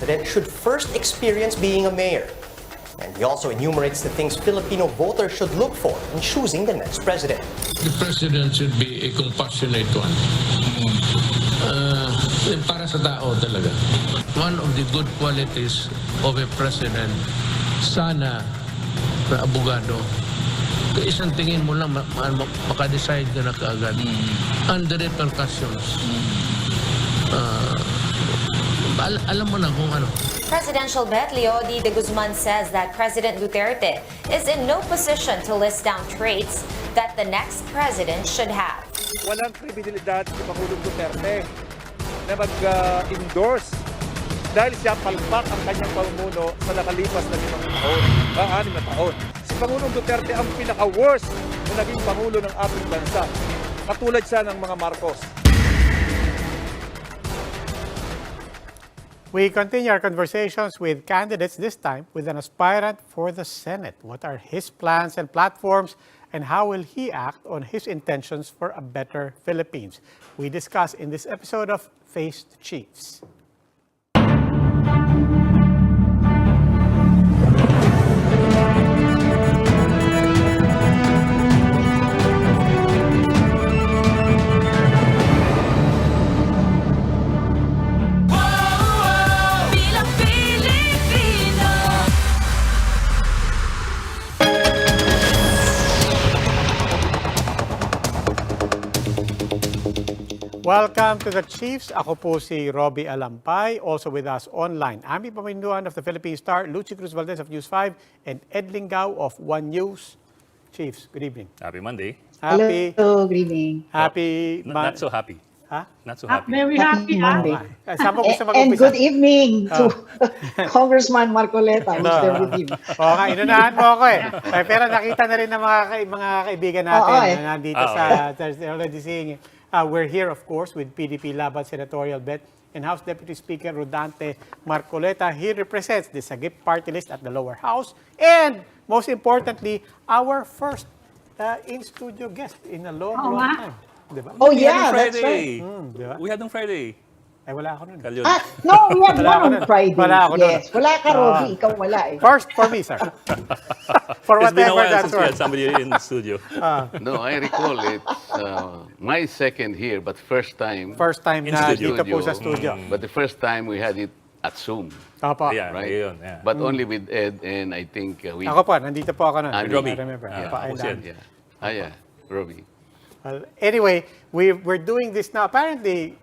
President should first experience being a mayor. And he also enumerates the things Filipino voters should look for in choosing the next president. The president should be a compassionate one. Para sa tao talaga. One of the good qualities of a president, sana na abogado, isang tingin mo lang makadecide ka na kaagad. Under repercussions. Alam mo na kung ano. Presidential vet Leody de Guzman says that President Duterte is in no position to list down traits that the next president should have. Walang kredibilidad si Pangulong Duterte na mag-endorse dahil siya palpak ang kanyang pamumuno sa nakalipas na 5 taon, 6 na taon. Si Pangulong Duterte ang pinaka-worst na naging Pangulo ng ating bansa. Katulad siya ng mga Marcos. We continue our conversations with candidates, this time with an aspirant for the Senate. What are his plans and platforms, and how will he act on his intentions for a better Philippines? We discuss in this episode of Face the Chiefs. Welcome to the Chiefs. Ako po si Robbie Alampay. Also with us online, Ami Paminduan of the Philippine Star, Lucy Cruz Valdez of News 5, and Ed Lingao of One News. Chiefs, good evening. Happy Monday. Happy. Hello, good evening. Happy. Not so happy. Ha? Not so happy. Very happy Monday. Saan po gusto And mag-umpisa? good evening to Congressman Marcoleta, who's there with him. Okay, inunahan mo ako eh. Pero nakita na rin ng mga kaibigan natin na nandito sa they're already seeing it. We're here, of course, with PDP Laban Senatorial Bet and House Deputy Speaker Rodante Marcoleta. He represents the Sagip party list at the lower house. And, most importantly, our first in-studio guest in a long time. Diba? Oh, yeah, that's right. Diba? We had on Friday. Ay, wala ako nun. Kalyon. No, we had one on Friday. Wala ako nun. Yes, wala ka, Robbie. Ikaw wala eh. First for me, sir. For It's been a whatever while that's since we had worth. somebody in the studio. No, I recall it's my second here, but first time. First time In na studio. dito po sa studio. But the first time we had it at Zoom, Opo. Yeah, right? yun, yeah. But only with Ed, and I think we. Ako po, nandito po ako nun. Ah, I Robbie. remember. Yeah, Opo, ako and, si Ed. Yeah, Robbie. well, anyway, we're doing this now. Apparently,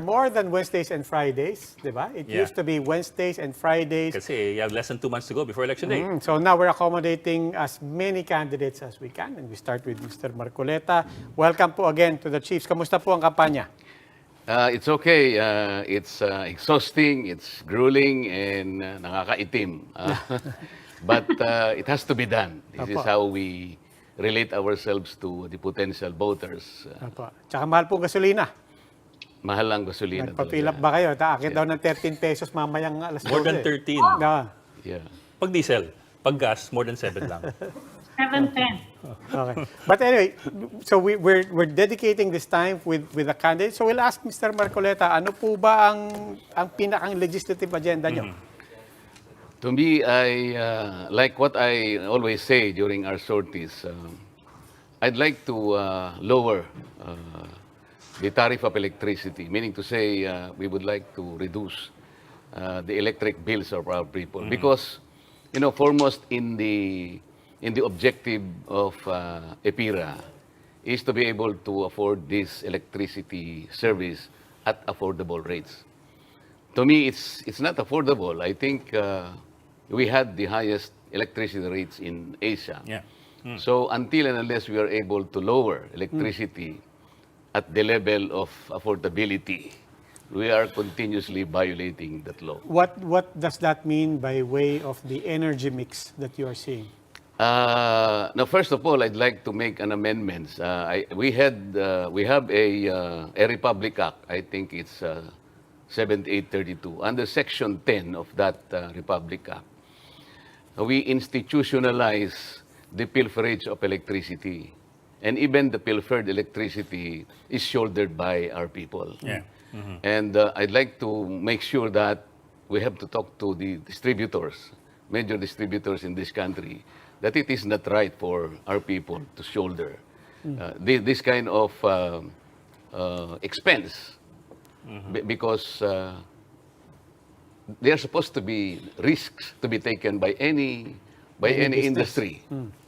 more than Wednesdays and Fridays, di ba? It Yeah. used to be Wednesdays and Fridays. Kasi you have less than 2 months to go before election day. So now we're accommodating as many candidates as we can. And we start with Mr. Marcoleta. Welcome po again to the Chiefs. Kamusta po ang kampanya? It's okay. It's exhausting. It's grueling and nakakaitim. But it has to be done. This is Apo. how we relate ourselves to the potential voters. Opo. Tsaka mahal po gasolina. Mahal ang gasolina. Nagpapilap talaga. ba kayo? Taakit daw ng 13 pesos mamayang alas 12. More than 13. Yeah. Pag diesel. Pag gas, more than 7 lang. 7:10. Okay. But anyway, so we're dedicating this time with the candidate. So we'll ask Mr. Marcoleta, ano po ba ang pinakang legislative agenda nyo? To me, I like what I always say during our sorties. I'd like to lower the tariff of electricity, meaning to say we would like to reduce the electric bills of our people. Because, you know, foremost in the objective of EPIRA is to be able to afford this electricity service at affordable rates. To me, it's not affordable. I think we had the highest electricity rates in Asia. Yeah. So until and unless we are able to lower electricity at the level of affordability, we are continuously violating that law. What does that mean by way of the energy mix that you are seeing? Now, first of all, I'd like to make an amendment. We have a Republic Act. I think it's 7832. Under Section 10 of that Republic Act, we institutionalize the pilferage of electricity. And even the pilfered electricity is shouldered by our people. Yeah. And I'd like to make sure that we have to talk to the distributors, major distributors in this country, that it is not right for our people to shoulder this kind of expense because they are supposed to be risks to be taken by any industry.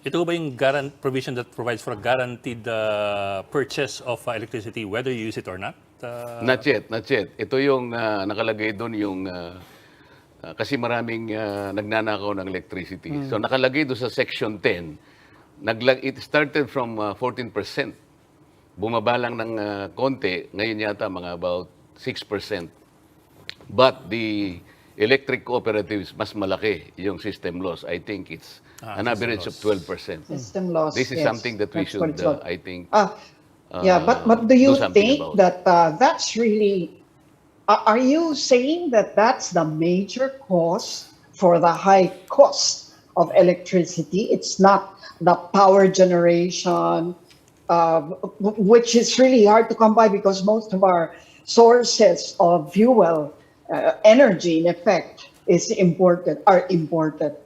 Ito ba yung provision that provides for a guaranteed purchase of electricity, whether you use it or not? Not yet, not yet. Ito yung nakalagay doon yung kasi maraming nagnanakaw ng electricity. So nakalagay doon sa Section 10, it started from 14%. Bumaba lang ng konti, ngayon yata mga about 6%. But the electric cooperatives, mas malaki yung system loss. I think it's an average of 12%. System loss. This is yes. something that we That's what should, it's called. I think, Yeah, but do you something think about. that that's really, are you saying that that's the major cause for the high cost of electricity? It's not the power generation, which is really hard to come by because most of our sources of fuel, energy in effect, are imported.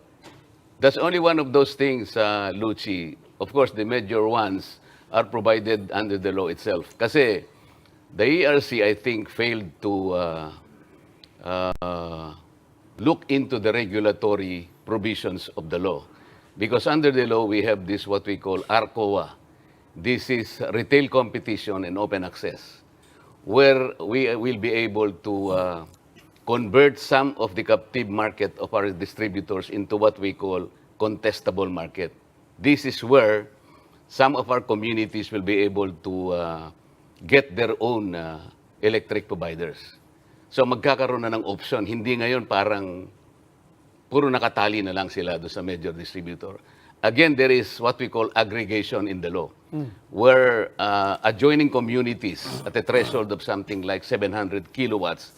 That's only one of those things, Lucy. Of course, the major ones are provided under the law itself. Kasi the ERC, I think, failed to look into the regulatory provisions of the law. Because under the law, we have this what we call ARCOA. This is retail competition and open access, where we will be able to convert some of the captive market of our distributors into what we call contestable market. This is where some of our communities will be able to get their own electric providers. So magkakaroon na ng option. Hindi ngayon parang puro nakatali na lang sila doon sa major distributor. Again, there is what we call aggregation in the law, where adjoining communities at a threshold of something like 700 kilowatts,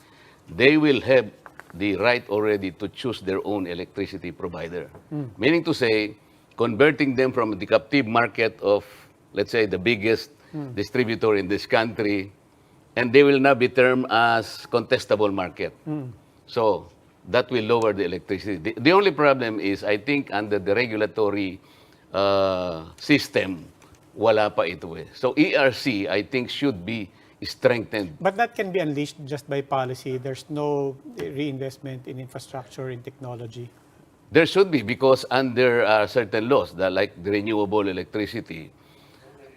they will have the right already to choose their own electricity provider. Meaning to say, converting them from the captive market of, let's say, the biggest distributor in this country, and they will now be termed as contestable market. So that will lower the electricity. The only problem is, I think, under the regulatory system, wala pa ito eh. So ERC, I think, should be strengthened. But that can be unleashed just by policy. There's no reinvestment in infrastructure, in technology. There should be, because under certain laws, like the renewable electricity,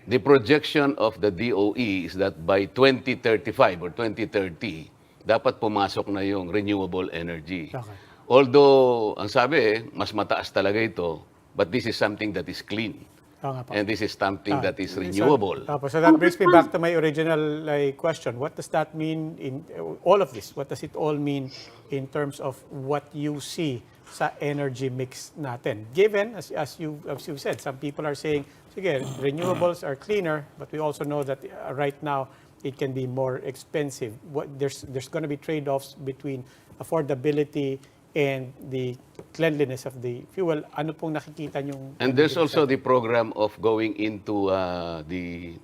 the projection of the DOE is that by 2035 or 2030, dapat pumasok na yung renewable energy. Okay. Although, ang sabi, mas mataas talaga ito, but this is something that is clean. Oo nga po. And this is something that is renewable. So that brings me back to my original question. What does that mean in all of this? What does it all mean in terms of what you see sa energy mix natin? Given, as you said, some people are saying, sige, renewables are cleaner, but we also know that right now it can be more expensive. There's going to be trade-offs between affordability and the cleanliness of the fuel. Ano pong nakikita nyong... And there's also the program of going into the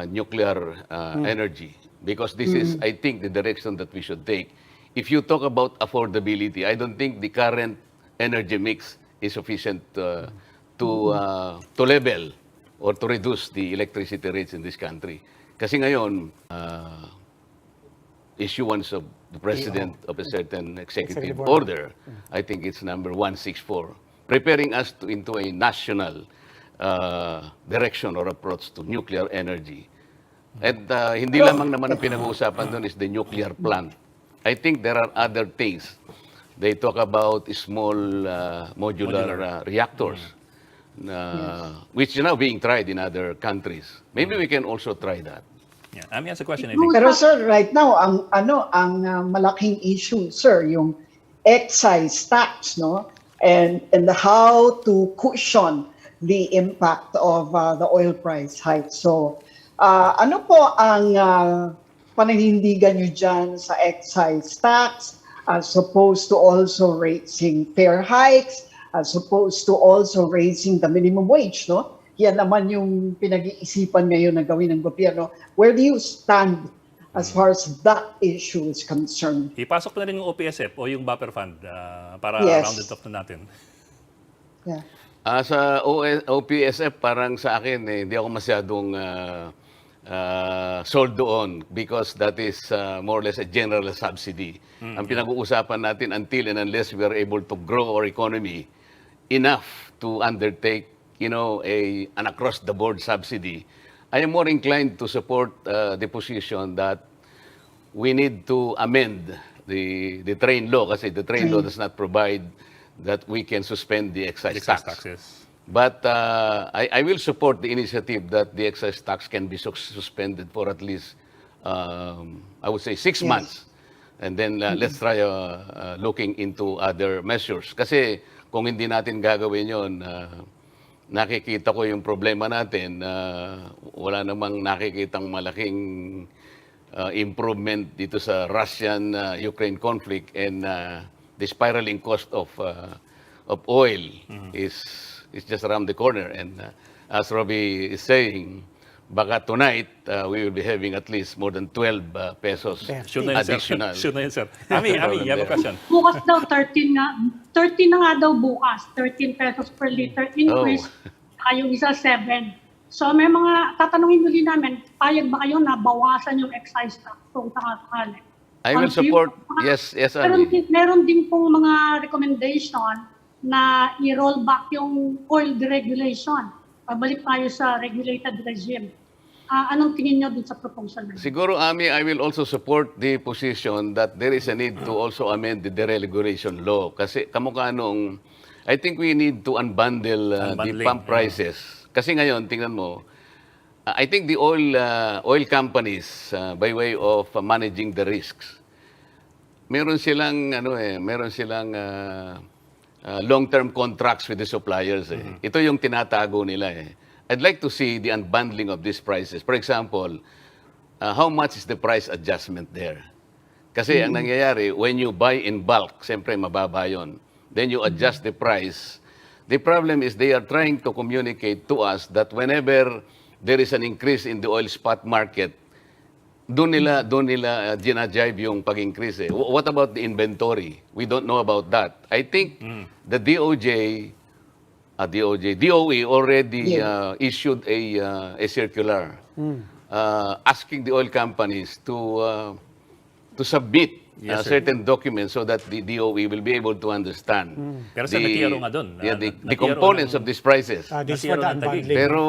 nuclear energy, because this is, I think, the direction that we should take. If you talk about affordability, I don't think the current energy mix is sufficient to level or to reduce the electricity rates in this country. Kasi ngayon, issuance of the president of a certain executive order, I think it's number 164, preparing us into a national direction or approach to nuclear energy. At hindi lamang naman ang pinag-uusapan doon is the nuclear plant. I think there are other things. They talk about small modular reactors, which is now being tried in other countries. Maybe we can also try that. Yeah, I mean, that's a question, I think. Pero sir, right now ang malaking issue, sir, yung excise tax, no? And how to cushion the impact of the oil price hike. So, ano po ang pananindigan nyo dyan sa excise tax, as opposed to also raising fare hikes, as opposed to also raising the minimum wage, no? Yan naman yung pinag-iisipan ngayon na gawin ng gobyerno. Where do you stand as far as that issue is concerned. Ipasok na rin yung OPSF o yung buffer fund para Yes. round it off na natin. Yeah. Sa OPSF, parang sa akin, hindi ako masyadong sold doon because that is more or less a general subsidy. Ang pinag-uusapan natin until and unless we are able to grow our economy enough to undertake, an across-the-board subsidy, I am more inclined to support the position that we need to amend the train law kasi the train law does not provide that we can suspend the excise tax. Taxes. But I will support the initiative that the excise tax can be suspended for at least, I would say, 6 months. And then let's try looking into other measures. Kasi kung hindi natin gagawin yon, nakikita ko yung problema natin. Wala namang nakikitang malaking improvement dito sa Russian-Ukraine conflict, and the spiraling cost of oil is just around the corner. And as Robbie is saying, baka tonight we will be having at least more than 12 pesos Sure na yun, sir. additional. Sure na yun, sir. Ami, you have a question? Bukas daw 13 na nga daw bukas, 13 pesos per liter increase, yung isa 7. So may mga tatanungin muli namin, payag ba kayo na bawasan yung excise tax kung sakasakali? I will support, yes, Ami. Meron din pong mga recommendation na i-roll back yung oil deregulation. Pabalik tayo sa regulated regime. Anong tingin nyo dun sa proposal na yun? Siguro, Ami, I will also support the position that there is a need to also amend the deregulation law. Kasi kamukha nung, I think we need to unbundle the Unbundling, pump prices. Kasi ngayon, tingnan mo, I think the oil companies, by way of managing the risks, meron silang long-term contracts with the suppliers. Ito yung tinatago nila. I'd like to see the unbundling of these prices. For example, how much is the price adjustment there? Kasi ang nangyayari, when you buy in bulk, siyempre mababa yun. Then you adjust the price. The problem is they are trying to communicate to us that whenever there is an increase in the oil spot market, doon nila ginajibe yung pag-increase. What about the inventory? We don't know about that. I think the DOE already issued a circular asking the oil companies to submit certain documents so that the DOE will be able to understand Pero sa natiyaro nga doon. the components of these prices. This for the unbundling. Pero,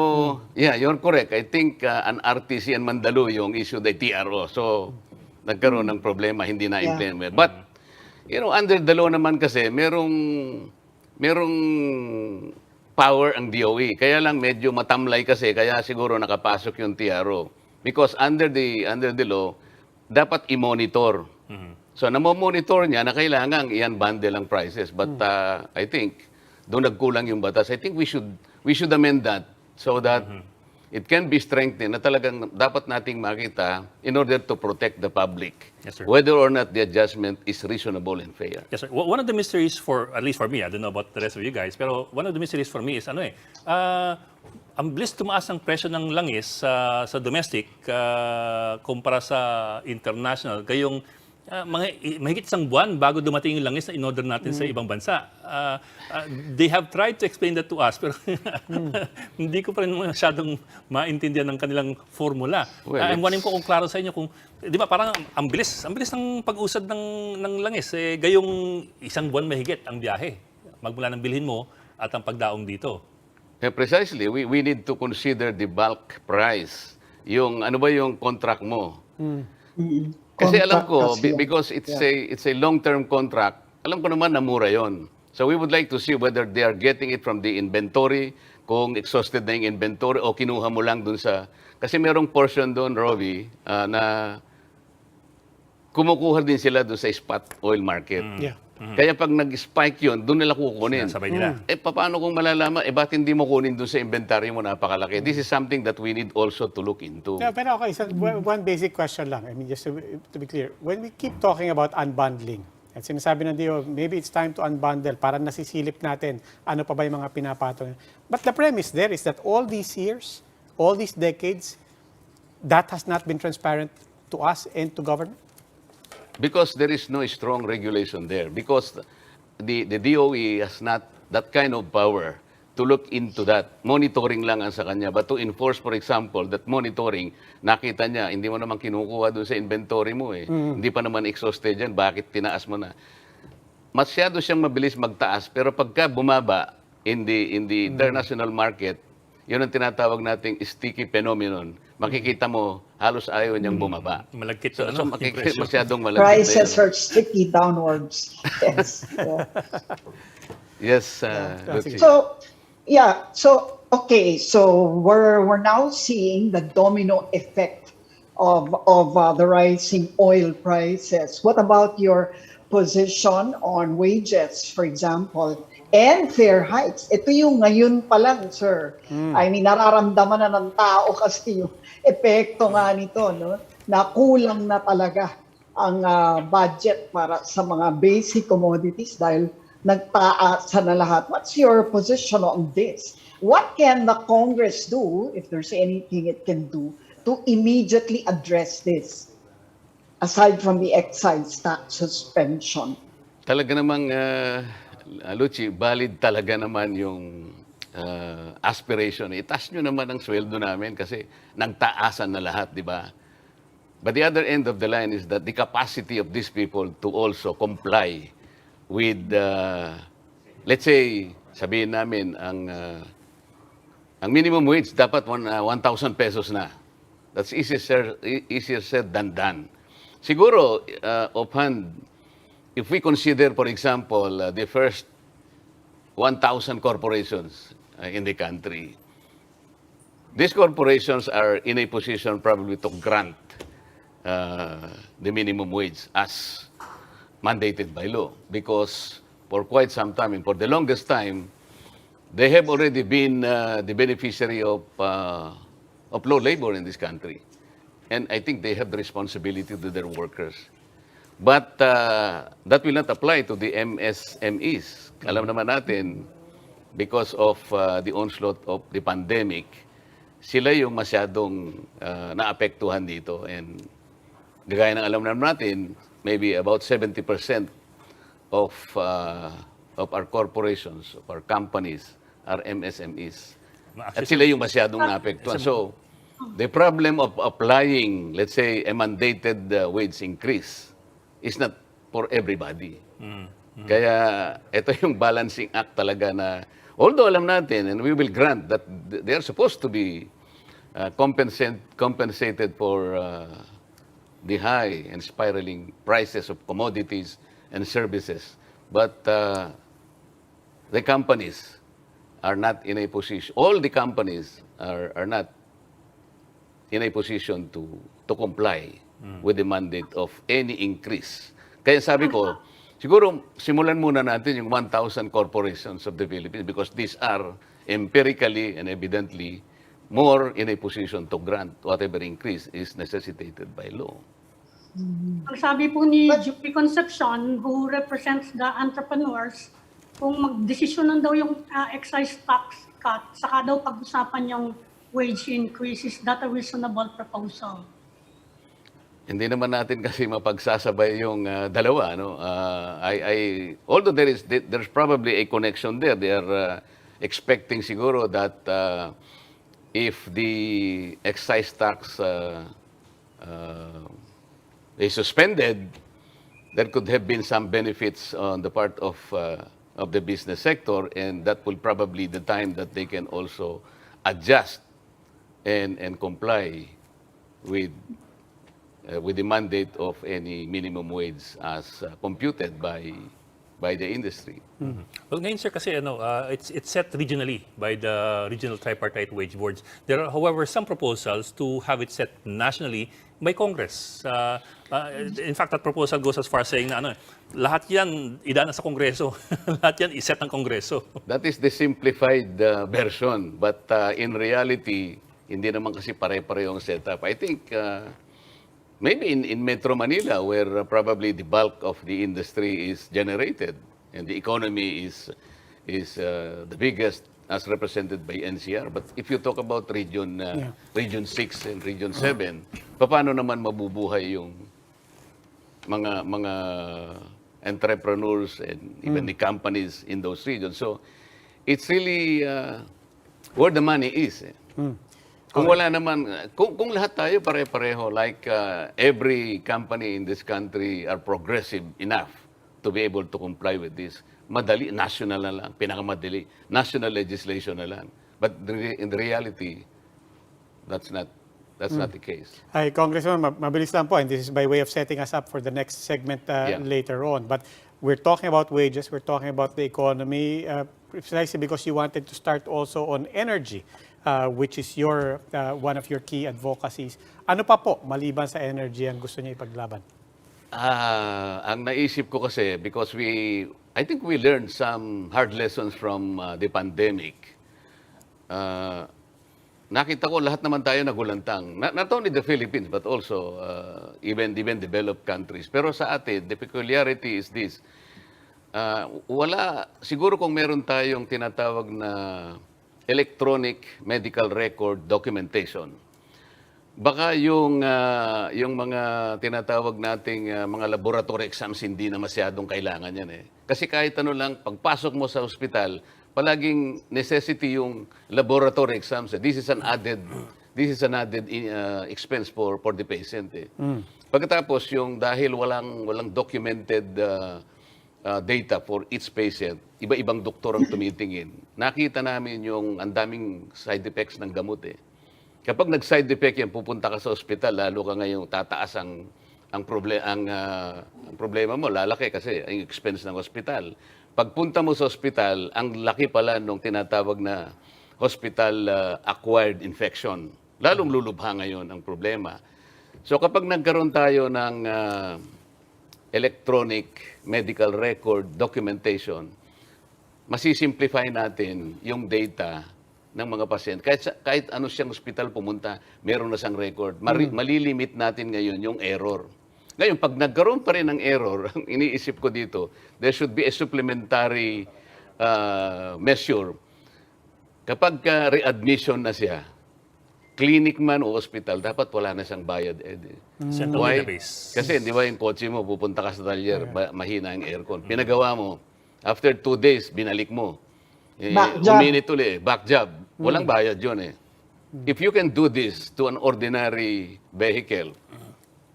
you're correct. I think an RTC and Mandaluyong issued a TRO. So, nagkaroon ng problema, hindi na-implement. But, under the law naman kasi, merong power ang DOE. Kaya lang medyo matamlay kasi, kaya siguro nakapasok yung TRO. Because under the law, dapat i-monitor. So, namomonitor niya na kailangan i-unbundle ang prices. But I think, doon nagkulang yung batas. I think we should amend that so that it can be strengthened na talagang dapat nating makita in order to protect the public. Yes, sir. Whether or not the adjustment is reasonable and fair. Yes, sir. One of the mysteries at least for me, I don't know about the rest of you guys, pero one of the mysteries for me is ang bilis tumaas ang presyo ng langis sa domestic kumpara sa international. Kayong mahigit isang buwan bago dumating yung langis na in-order natin sa ibang bansa. They have tried to explain that to us, pero hindi ko pa rin masyadong maintindihan ng kanilang formula. Well, I'm wanting ko kung klaro sa inyo kung, di ba, parang ang bilis ng pag-usad ng langis. Gayong isang buwan mahigit ang biyahe. Magmula ng bilhin mo at ang pagdaong dito. Precisely, we need to consider the bulk price. Yung ano ba yung contract mo? Kasi alam ko, because it's a long-term contract, alam ko naman na mura yon. So we would like to see whether they are getting it from the inventory, kung exhausted na yung inventory, o kinuha mo lang dun sa... Kasi merong portion doon, Robbie, na kumukuha din sila dun sa spot oil market. Kaya pag nag-spike yun, doon nila kukunin. Sabay nila. Paano kung malalaman? Ba't hindi mo kunin doon sa inventory mo napakalaki? This is something that we need also to look into. Yeah, pero okay, so one basic question lang. I mean, just to be clear. When we keep talking about unbundling, at sinasabi ng DO, maybe it's time to unbundle, parang nasisilip natin, ano pa ba yung mga pinapatong. But the premise there is that all these years, all these decades, that has not been transparent to us and to government? Because there is no strong regulation there. Because the DOE has not that kind of power to look into that. Monitoring lang ang sa kanya. But to enforce, for example, that monitoring, nakita niya, hindi mo naman kinukuha doon sa inventory mo eh. Hindi pa naman exhausted yan, bakit tinaas mo na? Masyado siyang mabilis magtaas, pero pagka bumaba in the international market, yun ang tinatawag nating sticky phenomenon. Makikita mo, halos ayaw niyang bumaba. Malagkit So, yung masyadong malagkit. Prices are sticky downwards. Yes. Yeah. Yes, Lucy. So, yeah. So, okay. So we're now seeing the domino effect of the rising oil prices. What about your position on wages, for example, and fare hikes? Ito yung ngayon pa lang, sir. I mean, nararamdaman na ng tao kasi yung epekto nga nito, no? Na kulang na talaga ang budget para sa mga basic commodities dahil nagtaasa na lahat. What's your position on this? What can the Congress do, if there's anything it can do, to immediately address this? Aside from the excise tax suspension. Talaga namang, Lucy, valid talaga naman yung aspiration. Itaas nyo naman ang sweldo namin kasi nagtaasan na lahat, di ba? But the other end of the line is that the capacity of these people to also comply with, let's say, sabihin namin, ang minimum wage dapat 1,000 pesos na. That's easier said than done. Siguro, offhand, if we consider, for example, the first 1,000 corporations in the country, these corporations are in a position probably to grant the minimum wage as mandated by law. Because for quite some time, and for the longest time, they have already been the beneficiary of low labor in this country. And I think they have the responsibility to their workers. But that will not apply to the MSMEs. Alam naman natin, because of the onslaught of the pandemic, sila yung masyadong naapektuhan dito. And gaya ng alam naman natin, maybe about 70% of our corporations, of our companies, are MSMEs. At sila yung masyadong naapektuhan. So, the problem of applying, let's say, a mandated wage increase is not for everybody. Kaya ito yung balancing act talaga na, although alam natin, and we will grant that they are supposed to be compensated for the high and spiraling prices of commodities and services. But the companies are not in a position, all the companies are not in a position to comply with the mandate of any increase. Kaya sabi ko, siguro simulan muna natin yung 1,000 corporations of the Philippines because these are empirically and evidently more in a position to grant whatever increase is necessitated by law. Ang sabi po ni Julie Concepcion, who represents the entrepreneurs, kung magdesisyon lang daw yung excise tax cut, saka daw pag-usapan yung wage increase. Is that a reasonable proposal? Hindi naman natin kasi mapagsasabay yung dalawa, no? Although there's probably a connection there. They are expecting siguro that if the excise tax is suspended, there could have been some benefits on the part of the business sector, and that will probably the time that they can also adjust and comply with the mandate of any minimum wage as computed by the industry. Well, ngayon, sir, kasi it's set regionally by the regional tripartite wage boards. There are, however, some proposals to have it set nationally by Congress. In fact, that proposal goes as far as saying na lahat yan idaan sa Kongreso. Lahat yan iset ng Kongreso. That is the simplified version, but in reality, hindi naman kasi pare-pareho ang setup. I think maybe in Metro Manila, where probably the bulk of the industry is generated and the economy is the biggest as represented by NCR. But if you talk about Region 6 and Region 7, paano naman mabubuhay yung mga entrepreneurs and even the companies in those regions? So it's really where the money is. Kung wala naman, kung lahat tayo pare-pareho, like every company in this country are progressive enough to be able to comply with this, madali, national na lang, pinakamadali, national legislation na lang. But in the reality, that's not the case. Hi, Congressman, mabilis lang po, and this is by way of setting us up for the next segment later on. But we're talking about wages, we're talking about the economy, precisely because you wanted to start also on energy, which is one of your key advocacies. Ano pa po, maliban sa energy, ang gusto niya ipaglaban? Ang naisip ko kasi, because I think we learned some hard lessons from the pandemic. Nakita ko lahat naman tayo nagulantang. Not only the Philippines, but also even developed countries. Pero sa atin, the peculiarity is this. Siguro kung meron tayong tinatawag na electronic medical record documentation, baka yung mga tinatawag nating mga laboratory exams hindi na masyadong kailangan yan eh. Kasi kahit ano lang, pagpasok mo sa ospital, palaging necessity yung laboratory exams. This is an added expense for the patient eh. Pagkatapos yung dahil walang documented data for each patient, iba-ibang doktor ang tumitingin. Nakita namin yung ang daming side effects ng gamot eh. Kapag nag-side effect yan, pupunta ka sa ospital, lalo ka ngayong tataas ang problema mo, lalaki kasi ang expense ng ospital. Pagpunta mo sa ospital, ang laki pala nung tinatawag na hospital-acquired infection. Lalong lulubha ngayon ang problema. So kapag nagkaroon tayo ng electronic medical record documentation, masisimplify natin yung data ng mga pasyente. Kahit ano siyang ospital pumunta, meron na siyang record. Malilimit natin ngayon yung error. Ngayon, pag nagkaroon pa rin ng error, ang iniisip ko dito, there should be a supplementary measure. Kapag readmission na siya, clinic man o hospital, dapat wala na siyang bayad. Central Why? database. Kasi di ba yung kotse mo, pupunta ka sa talyer, mahina yung aircon. Pinagawa mo, after 2 days, binalik mo. Back job. Uminit ulit, back job. Walang bayad yun eh. If you can do this to an ordinary vehicle,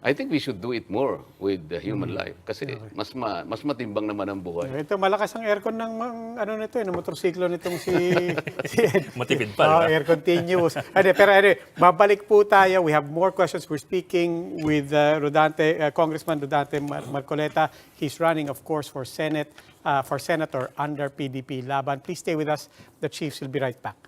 I think we should do it more with the human life. Kasi mas matimbang naman ang buhay. Ito, malakas ang aircon ng ng motorsiklo nitong si Matipid pa, diba? air continuous. Pero babalik po tayo. We have more questions. We're speaking with Congressman Rodante Marcoleta. He's running, of course, for Senator under PDP Laban. Please stay with us. The Chiefs will be right back.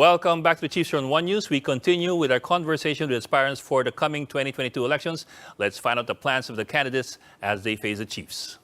Welcome back to the Chiefs on One News. We continue with our conversation with aspirants for the coming 2022 elections. Let's find out the plans of the candidates as they face the Chiefs.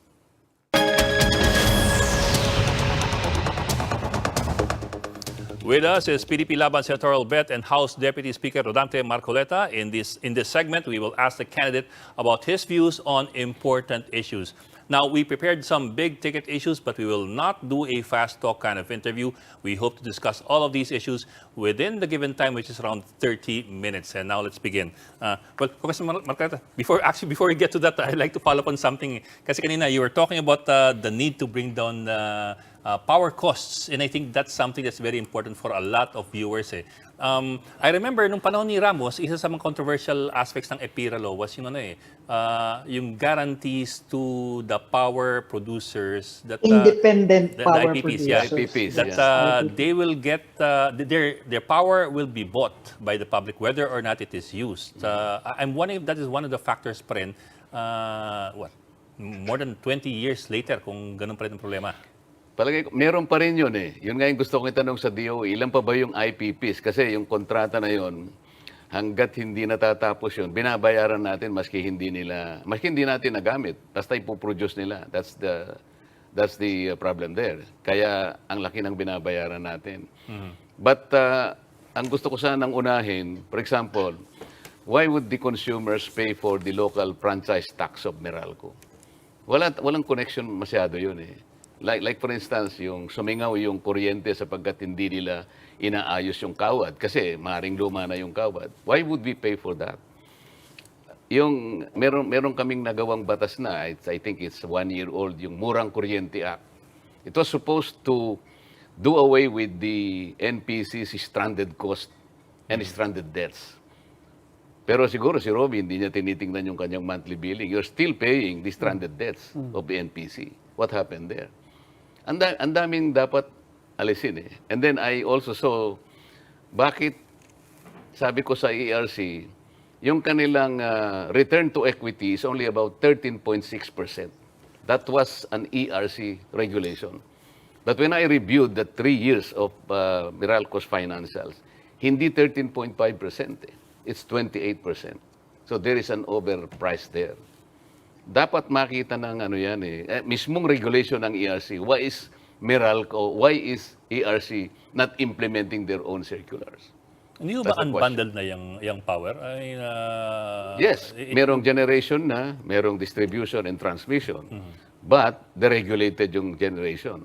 With us is PDP Laban Senatorial Bet and House Deputy Speaker Rodante Marcoleta. In this segment, we will ask the candidate about his views on important issues. Now, we prepared some big-ticket issues, but we will not do a fast talk kind of interview. We hope to discuss all of these issues within the given time, which is around 30 minutes. And now let's begin. Well, Professor Marcoleta, before we get to that, I'd like to follow up on something. Kasi kanina, you were talking about the need to bring down power costs, and I think that's something that's very important for a lot of viewers. I remember nung panahon ni Ramos, isa sa mga controversial aspects ng EPIRA law was yung guarantees to the power producers that Independent the power IPPs, producers. IPPs, that they will get their power will be bought by the public whether or not it is used. I'm wondering if that is one of the factors pa rin, more than 20 years later kung ganun pa rin ang problema. Palagay ko, meron pa rin yun eh. Yun nga yung gusto kong itanong sa DOE, ilan pa ba yung IPPs? Kasi yung kontrata na yun, hanggat hindi natatapos yun, binabayaran natin maski hindi natin nagamit. Basta ipoproduce nila. That's the problem there. Kaya ang laki ng binabayaran natin. But ang gusto ko sanang unahin, for example, why would the consumers pay for the local franchise tax of Meralco? Walang connection masyado yun eh. Like for instance, yung sumingaw yung kuryente sapagkat hindi nila inaayos yung kawad kasi maring luma na yung kawad. Why would we pay for that? Yung meron kaming nagawang batas na, I think it's 1 year old, yung Murang Kuryente Act. It was supposed to do away with the NPC's stranded cost and stranded debts. Pero siguro si Robby hindi niya tinitingnan yung kanyang monthly billing. You're still paying the stranded debts of the NPC. What happened there? Ang daming dapat alisin eh. And then I also saw, bakit, sabi ko sa ERC, yung kanilang return to equity is only about 13.6%. That was an ERC regulation. But when I reviewed the 3 years of Meralco's financials, hindi 13.5%. It's 28%. So there is an overprice there. Dapat makita ng yan eh. Mismong regulation ng ERC. Why is Meralco, why is ERC not implementing their own circulars? Hindi ba unbundled na yung power? Yes, merong generation na, merong distribution and transmission. But deregulated yung generation.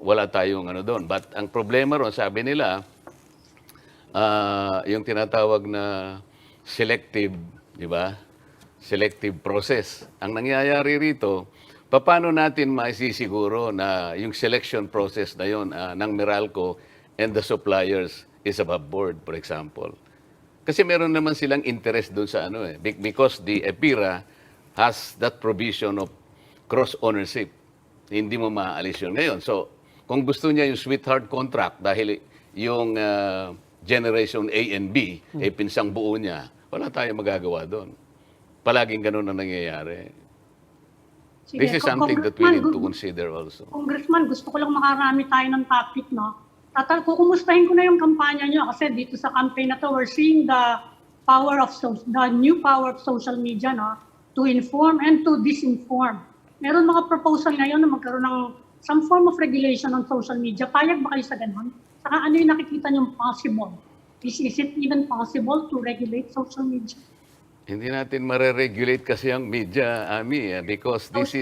Wala tayong doon. But ang problema ron, sabi nila, yung tinatawag na selective, di ba? Selective process. Ang nangyayari rito, paano natin maisisiguro na yung selection process na yon ng Meralco and the suppliers is above board, for example? Kasi meron naman silang interest doon sa because the EPIRA has that provision of cross-ownership. Hindi mo maaalis yun ngayon. So, kung gusto niya yung sweetheart contract dahil yung generation A and B, pinsang buo niya, wala tayong magagawa doon. Palaging ganun ang nangyayari. Sige, This is something that we need to consider also. Congressman, gusto ko lang makarami tayo ng topic, no? Kukumustahin ko na yung kampanya niyo kasi dito sa campaign na to, we're seeing the new power of social media, no? To inform and to disinform. Meron mga proposal ngayon na magkaroon ng some form of regulation on social media. Payag ba kayo sa ganun? Saka ano yung nakikita niyo possible? Is it even possible to regulate social media? Hindi natin mare-regulate kasi ang media, Ami, because this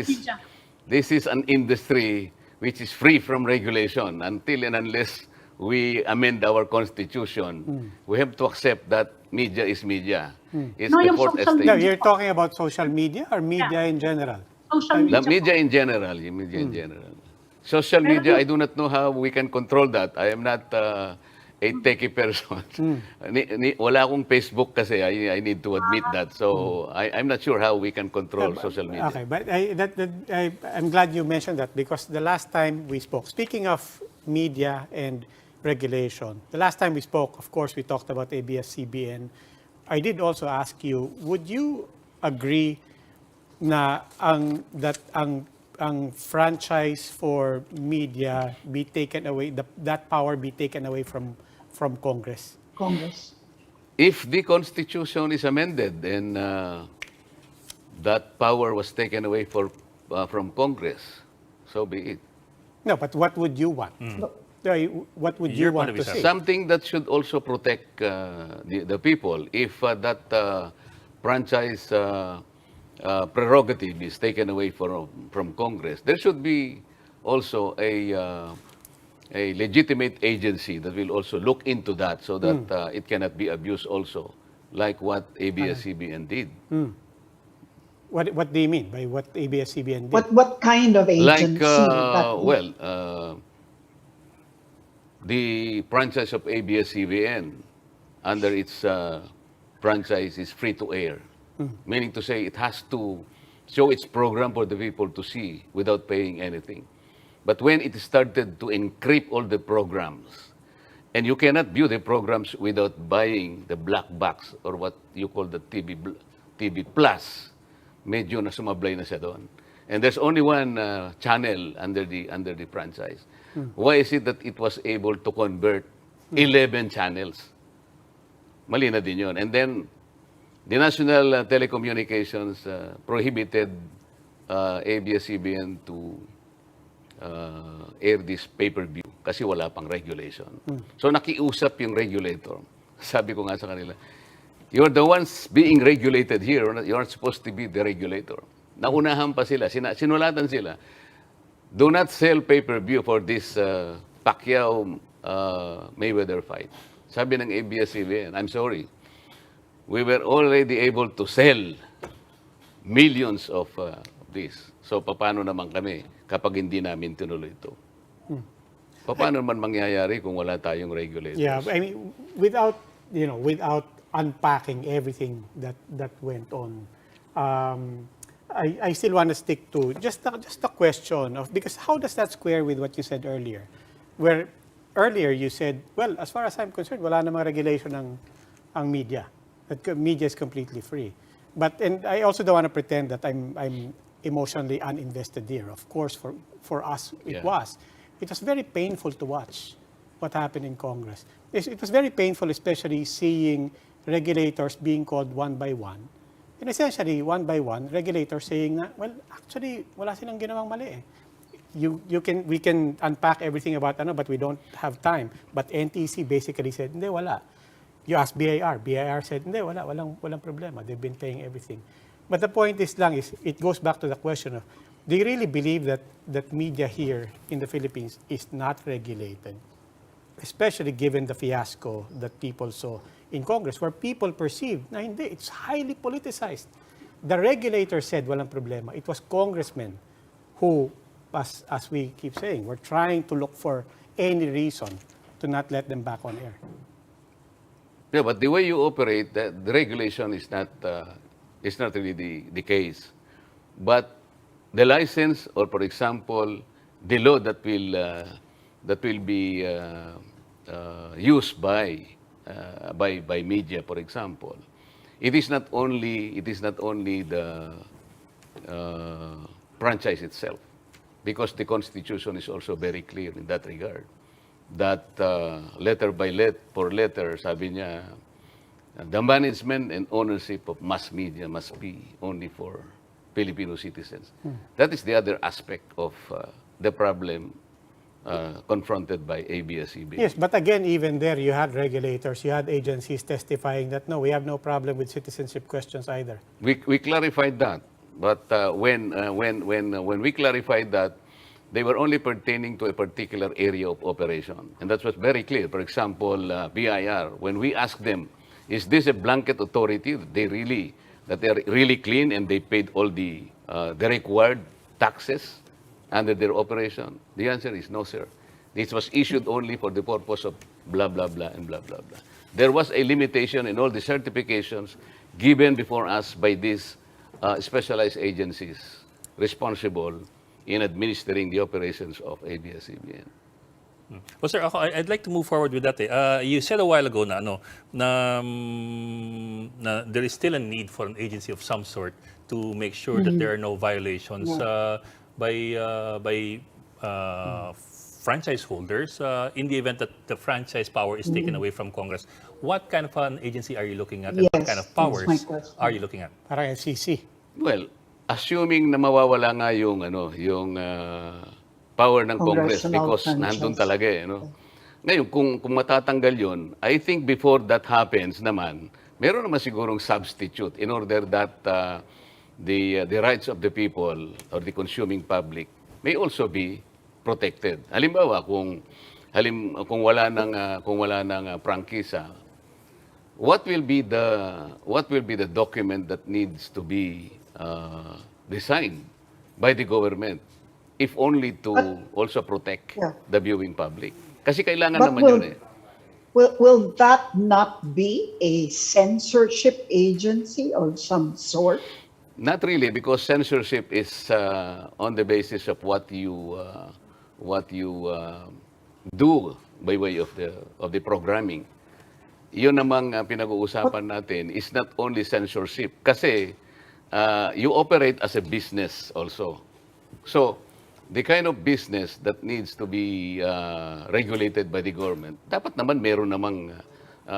is an industry which is free from regulation until and unless we amend our constitution. We have to accept that media is media. It's the fourth estate. No, you're talking about social media or media in general? Social media. The media in general, yung media in general. Social media, I do not know how we can control that. I am not a techie person. Wala akong Facebook kasi, I need to admit that. So, I'm not sure how we can control social media. Okay, but I'm glad you mentioned that because the last time we spoke, speaking of media and regulation, the last time we spoke, of course, we talked about ABS-CBN. I did also ask you, would you agree na ang franchise for media be taken away, that power be taken away from from Congress? Congress. If the Constitution is amended and that power was taken away from Congress, so be it. No, but what would you want? What would you Your point want of to view, see? sir. Something that should also protect the people. If that franchise prerogative is taken away from Congress, there should be also a legitimate agency that will also look into that so that it cannot be abused also, like what ABS-CBN did. What do you mean by what ABS-CBN did? What kind of Like, agency? That the franchise of ABS-CBN under its franchise is free to air. Meaning to say it has to show its program for the people to see without paying anything. But when it started to encrypt all the programs, and you cannot view the programs without buying the black box or what you call the TV Plus, medyo na sumablay na siya doon. And there's only one channel under the franchise. Why is it that it was able to convert 11 channels? Mali na din yun. And then, the National Telecommunications prohibited ABS-CBN to air this pay-per-view kasi wala pang regulation. So nakiusap yung regulator. Sabi ko nga sa kanila, you're the ones being regulated here. You're not supposed to be the regulator. Naunahan pa sila. Sinulatan sila. Do not sell pay-per-view for this Pacquiao-Mayweather fight. Sabi ng ABS-CBN, I'm sorry. We were already able to sell millions of this. So, paano naman kami kapag hindi namin tinuloy ito? Paano naman mangyayari kung wala tayong regulators? Yeah, I mean, without unpacking everything that went on, I still want to stick to just the question of, because how does that square with what you said earlier? Where earlier you said, well, as far as I'm concerned, wala namang regulation ang media. That media is completely free. And I also don't want to pretend that I'm emotionally uninvested here. Of course, for us, it was. It was very painful to watch what happened in Congress. It was very painful, especially seeing regulators being called one by one. And essentially, one by one, regulators saying, well, actually, wala silang ginawang mali eh. We can unpack everything about but we don't have time. But NTC basically said, hindi, wala. You ask BIR said, hindi, walang problema. They've been paying everything. But the point is it goes back to the question of, do you really believe that media here in the Philippines is not regulated? Especially given the fiasco that people saw in Congress, where people perceived na hindi, it's highly politicized. The regulator said walang problema. It was congressmen who, as we keep saying, were trying to look for any reason to not let them back on air. Yeah, but the way you operate, the regulation is not really the case. But the license, or for example, the law that will be used by media, for example, it is not only the franchise itself, because the Constitution is also very clear in that regard. That letter by letter, sabi niya, the management and ownership of mass media must be only for Filipino citizens. That is the other aspect of the problem confronted by ABS-CBN. Yes, but again, even there, you had regulators, you had agencies testifying that, no, we have no problem with citizenship questions either. We clarified that, but when we clarified that, they were only pertaining to a particular area of operation, and that was very clear. For example, BIR, when we asked them, is this a blanket authority that they're really clean and they paid all the required taxes under their operation? The answer is no, sir. This was issued only for the purpose of blah, blah, blah, and blah, blah, blah. There was a limitation in all the certifications given before us by these specialized agencies responsible in administering the operations of ABS-CBN. Well, sir, I'd like to move forward with that. You said a while ago na there is still a need for an agency of some sort to make sure that there are no violations by franchise holders in the event that the franchise power is taken away from Congress. What kind of an agency are you looking at, and what kind of Yes, that's my powers question. are you looking at? Parang FCC. Well, assuming na mawawala nga yung power ng Congress Congressional because franchise. nandun talaga Ngayon, kung matatanggal yun, I think before that happens naman, meron naman sigurong substitute in order that the rights of the people or the consuming public may also be protected. Halimbawa, kung wala nang prangkisa, what will be the document that needs to be designed by the government, if only to also protect Yeah. the viewing public? Kasi kailangan But naman yun will that not be a censorship agency of some sort? Not really, because censorship is on the basis of what you do by way of the programming. Yun namang pinag-uusapan natin is not only censorship, kasi you operate as a business also. So, the kind of business that needs to be regulated by the government, dapat naman meron namang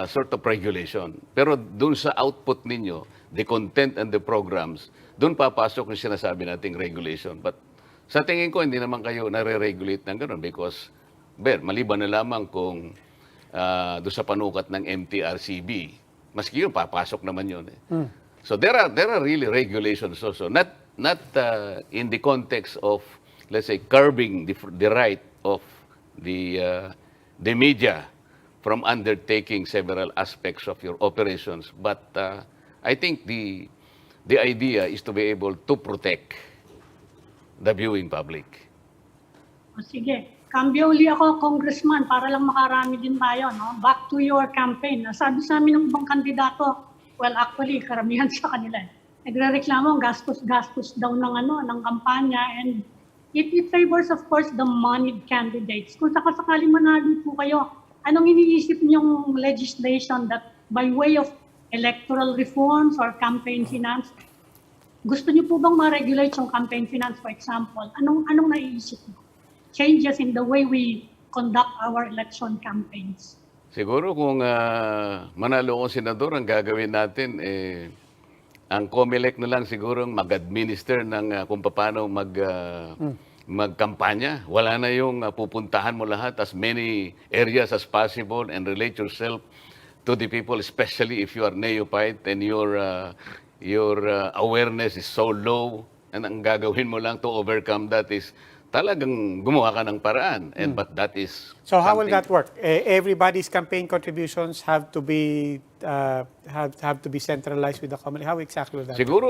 sort of regulation. Pero dun sa output ninyo, the content and the programs, dun papasok yung sinasabi nating regulation. But sa tingin ko, hindi naman kayo nare-regulate ng ganun because, maliban na lamang kung doon sa panukat ng MTRCB, maski yun, papasok naman yun. So there are really regulations also, not in the context of, let's say, curbing the right of the media from undertaking several aspects of your operations. But I think the idea is to be able to protect the viewing public. O sige, cambio uli ako, Congressman, para lang makarami din tayo. No? Back to your campaign. Sabi sa amin ng ibang kandidato, well, actually, karamihan sa kanila. Nagre-reklamo, gastos daw ng kampanya, and it favors, of course, the moneyed candidates. Kung sakasakali manalo po kayo, anong iniisip niyong legislation that by way of electoral reforms or campaign finance, gusto niyo po bang ma-regulate yung campaign finance, for example? Anong naiisip niyo? Changes in the way we conduct our election campaigns. Siguro kung manalo akong senador, ang gagawin natin, ang COMELEC na lang siguro mag-administer ng kung paano magkampanya. Wala na yung pupuntahan mo lahat as many areas as possible and relate yourself to the people, especially if you are neophyte and your awareness is so low. And ang gagawin mo lang to overcome that is talagang gumawa ka ng paraan. But that is So how will something- that work? Everybody's campaign contributions have to be centralized with the COMELEC. How exactly will that work? Siguro,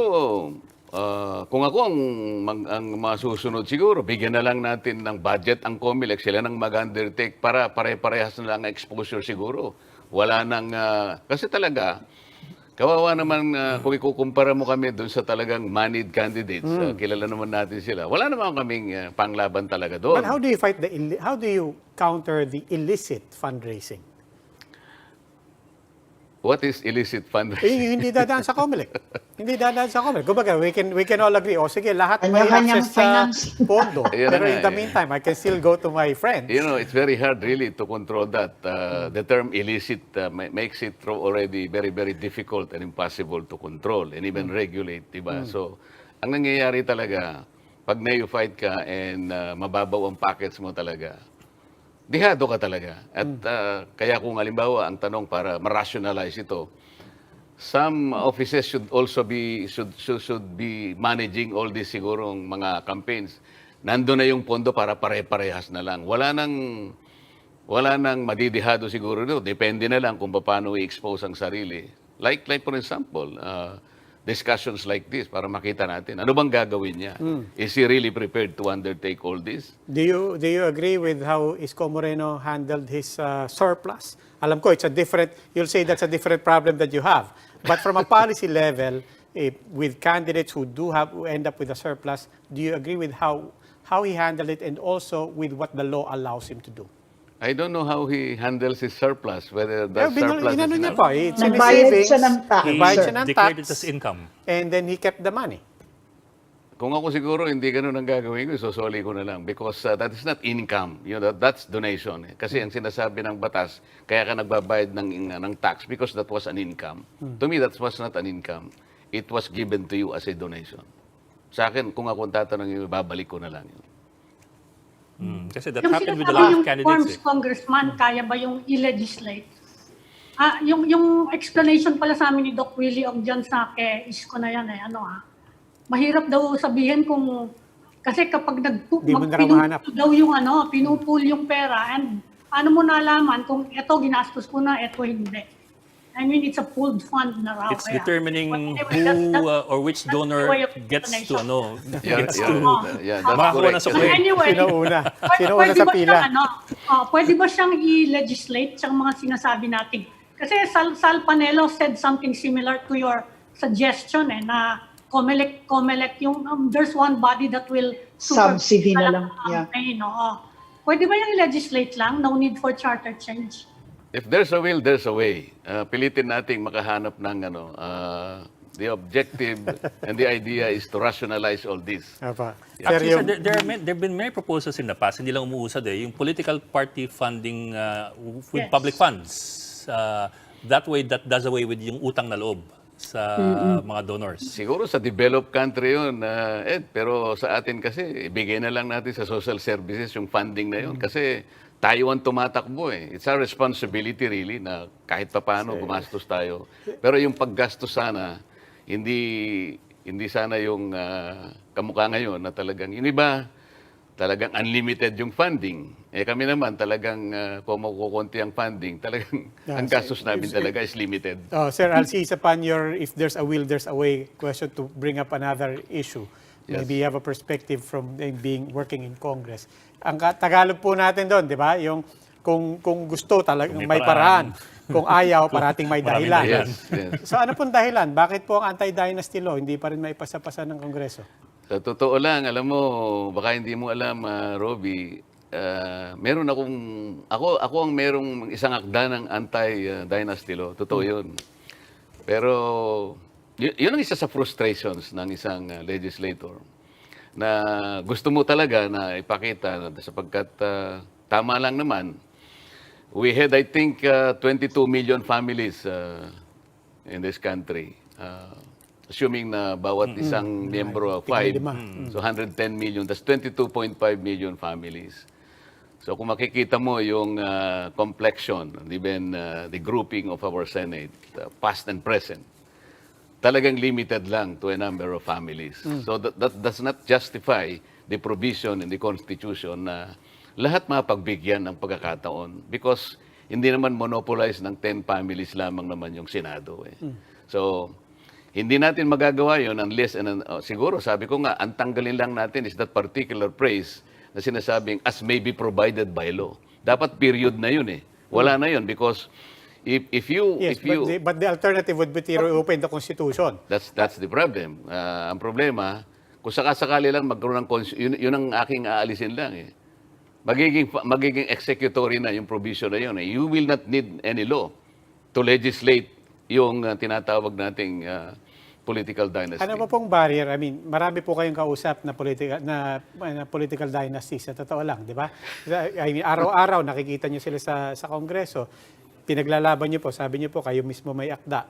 kung ako ang masusunod siguro, bigyan na lang natin ng budget ang COMELEC, sila nang mag-undertake para pare-parehas na lang ang exposure siguro. Wala nang, kasi talaga, kawawa naman kung ikukumpara mo kami doon sa talagang moneyed candidates, kilala naman natin sila. Wala naman kaming panglaban talaga doon. But how do you fight how do you counter the illicit fundraising? What is illicit fundraising? Hindi dadaan sa COMELEC. Hindi dadaan sa COMELEC. Kumbaga, we can all agree. O sige, lahat may Kanya-kanyang access sa financing. pondo. Ayun Pero na in the eh. meantime, I can still go to my friends. You know, it's very hard really to control that. The term illicit makes it already very, very difficult and impossible to control and even regulate, diba? So, ang nangyayari talaga, pag neophyte ka and mababaw ang packets mo talaga, dihado ka talaga. At kaya kung halimbawa, ang tanong para ma-rationalize ito, some offices should also be should be managing all these sigurong mga campaigns. Nandoon na yung pondo para pare-parehas na lang. Wala nang madidihado siguro dito. Depende na lang kung paano i-expose ang sarili. Like for example, discussions like this para makita natin ano bang gagawin niya. Is he really prepared to undertake all this? Do you agree with how Isko Moreno handled his surplus? Alam ko, you'll say that's a different problem that you have. But from a policy level, with candidates who end up with a surplus, do you agree with how he handled it and also with what the law allows him to do? I don't know how he handles his surplus, whether that surplus is Inano niya enough. pa, it's in his Nagbayad savings. siya ng tax, Nagbayad sir. siya ng Declared tax. it as income. And then he kept the money. Kung ako siguro hindi ganun ang gagawin ko, sosoli ko na lang because that is not income. That's donation. Kasi ang sinasabi ng batas, kaya ka nagbabayad ng tax because that was an income. To me, that was not an income. It was given to you as a donation. Sa akin, kung ako tatanungin, babalik ko na lang yun. Kasi that Yung happened with a sinasabi lot of yung candidates. forms congressman, kaya ba yung i-legislate? Yung explanation pala sa amin ni Doc Willie og dyan sa isko na yan mahirap daw sabihin kung kasi kapag Di mo na raw mahanap. daw yung pinupul yung pera and ano mo nalaman kung ito ginastos ko na, ito hindi. I mean, it's a pooled fund na raw. It's kaya. determining But anyway, who or which that's donor the way of gets to explanation. gets to That's makakuha correct. ng sukli. Anyway, Sino una? Sino una pwede sa ba pila? pwede ba siyang i-legislate siyang mga sinasabi natin? Kasi Sal Panelo said something similar to your suggestion na COMELEC yung there's one body that will Subsidy na lang, ang campaign. Pwede ba yung i-legislate lang? No need for charter change? If there's a will, there's a way. Pilitin nating makahanap ng the objective and the idea is to rationalize all this. Apa. Actually, Seryo, sir, there have been many proposals in the past, hindi lang umuusad yung political party funding with Yes. public funds. That way, that does away with yung utang na loob sa mga donors. Siguro sa developed country yun, Ed, pero sa atin kasi, ibigay na lang natin sa social services yung funding na yun. Kasi tayo ang tumatakbo eh. It's our responsibility really na kahit papaano gumastos tayo. Pero yung paggastos sana, hindi sana yung kamukha ngayon na talagang, yung iba, talagang unlimited yung funding. Kami naman talagang kung makukunti ang funding, talagang ang gastos namin talaga is limited. Sir, I'll seize upon your if there's a will, there's a way question to bring up another issue. Yes. Maybe you have a perspective from working in Congress. Ang Tagalog po natin doon, di ba? Yung kung gusto talagang may paraan. Kung ayaw, parating may dahilan. Yes. So ano pong dahilan? Bakit po ang anti-dynasty law hindi pa rin maipasa-pasa ng Kongreso? Sa totoo lang, alam mo, baka hindi mo alam, Robbie, meron ako ang merong isang akda ng anti-dynasty law. Totoo yun. Pero, yun ang isa sa frustrations ng isang legislator na gusto mo talaga na ipakita sapagkat tama lang naman. We had, I think, 22 million families in this country. Assuming na bawat isang miyembro 5, so 110 million, that's 22.5 million families. So kung makikita mo yung complexion, even the grouping of our Senate, past and present, talagang limited lang to a number of families. So that does not justify the provision in the Constitution na lahat mapagbigyan ng pagkakataon because hindi naman monopolize ng 10 families lamang naman yung Senado. So, hindi natin magagawa yun unless, siguro sabi ko nga, ang tanggalin lang natin is that particular phrase na sinasabing as may be provided by law. Dapat period na yun Wala na yun because if you... But the alternative would be to reopen the Constitution. That's the problem. Ang problema, kung sakasakali lang magkaroon ng... Yun ang aking aalisin lang Magiging executory na yung provision na yun You will not need any law to legislate yung tinatawag nating political dynasty. Ano pa pong barrier? I mean, marami po kayong kausap na political dynasty. Sa totoo lang, di ba? I mean, araw-araw nakikita niyo sila sa Kongreso. Pinaglalaban niyo po, sabi niyo po, kayo mismo may akda.